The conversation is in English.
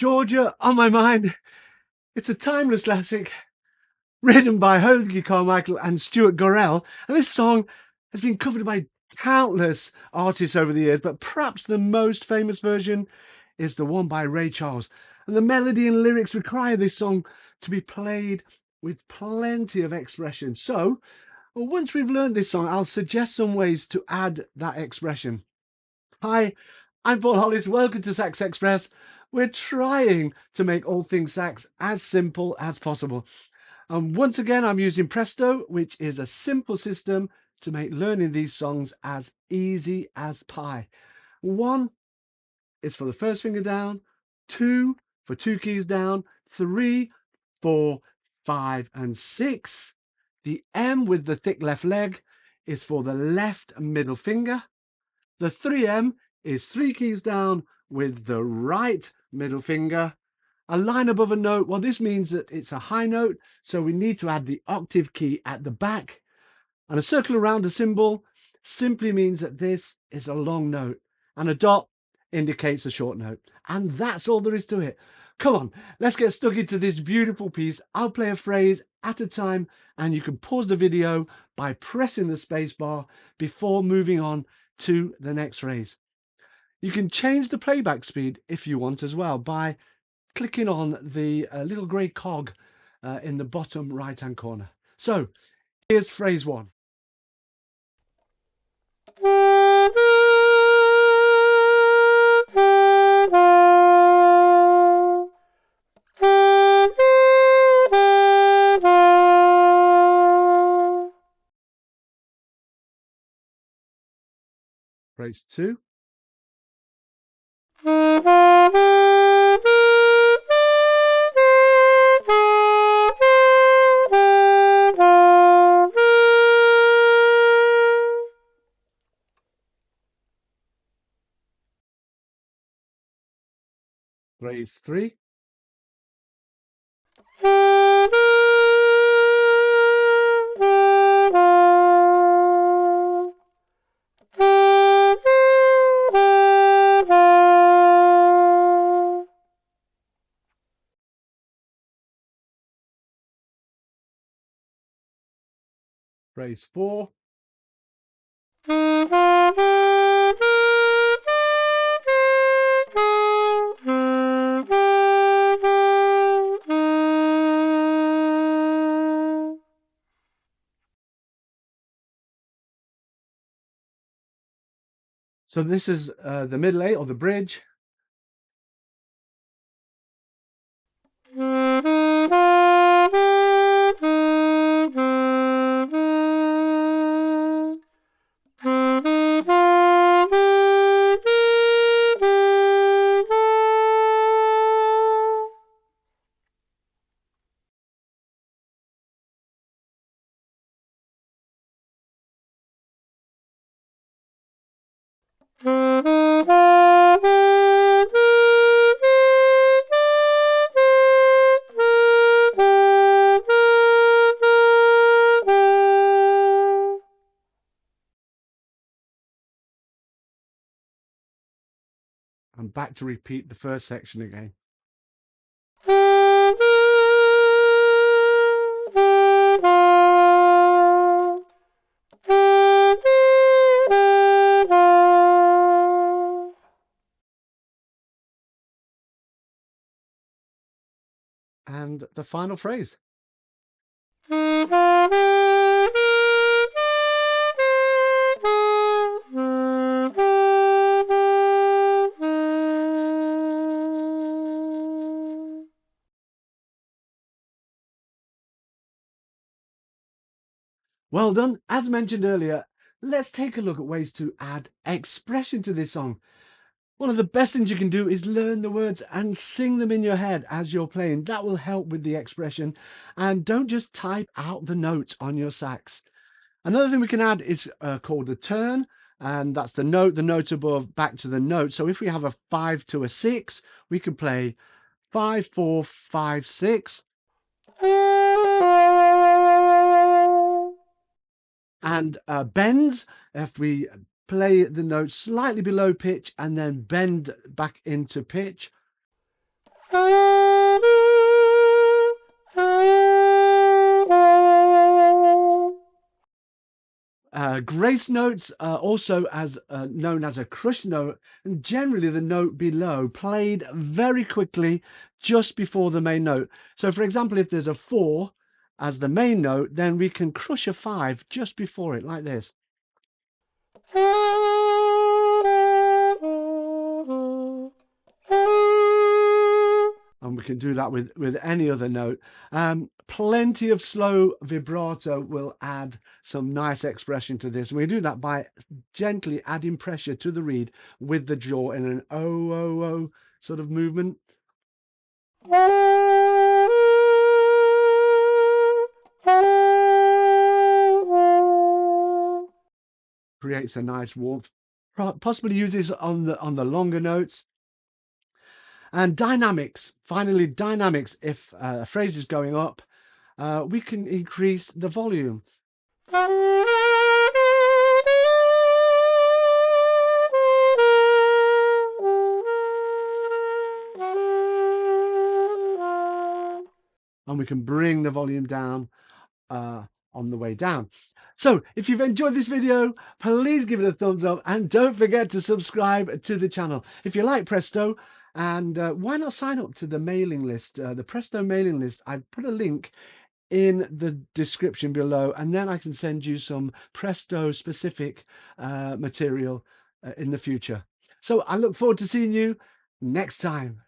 Georgia on my mind. It's a timeless classic, written by Hoagy Carmichael and Stuart Gorrell, and this song has been covered by countless artists over the years, but perhaps the most famous version is the one by Ray Charles. And the melody and lyrics require this song to be played with plenty of expression. So, once we've learned this song, I'll suggest some ways to add that expression. Hi, I'm Paul Hollis. Welcome to SaxExpress. We're trying to make all things sax as simple as possible. And once again, I'm using Presto, which is a simple system to make learning these songs as easy as pie. 1 is for the first finger down, 2 for 2 keys down, 3, 4, 5, and 6. The M with the thick left leg is for the left middle finger. The 3M is 3 keys down with the right middle finger. A line above a note, well, this means that it's a high note, so we need to add the octave key at the back. And a circle around a symbol simply means that this is a long note, and a dot indicates a short note. And that's all there is to it. Come on, let's get stuck into this beautiful piece. I'll play a phrase at a time, and you can pause the video by pressing the space bar before moving on to the next phrase. You can change the playback speed if you want as well by clicking on the little grey cog in the bottom right hand corner. So here's phrase 1. Phrase 2. Phrase 3. Phrase 4. So this is the middle 8 or the bridge. I'm back to repeat the first section again. And the final phrase. Well done. As mentioned earlier, let's take a look at ways to add expression to this song. One of the best things you can do is learn the words and sing them in your head as you're playing. That will help with the expression. And don't just type out the notes on your sax. Another thing we can add is called a turn, and that's the note above, back to the note. So if we have a 5 to a 6, we can play 5, 4, 5, 6. And bends, if we play the note slightly below pitch and then bend back into pitch. Grace notes are also as known as a crush note, and generally the note below played very quickly just before the main note. So for example, if there's a 4 as the main note, then we can crush a 5 just before it, like this. And we can do that with any other note. Plenty of slow vibrato will add some nice expression to this. And we do that by gently adding pressure to the reed with the jaw in an oh sort of movement. Creates a nice warmth. Possibly use this on the longer notes. And dynamics, finally dynamics, if a phrase is going up, we can increase the volume. And we can bring the volume down on the way down. So if you've enjoyed this video, please give it a thumbs up and don't forget to subscribe to the channel. If you like Presto, and why not sign up to the mailing list, the Presto mailing list. I put a link in the description below, and then I can send you some Presto specific material in the future. So I look forward to seeing you next time.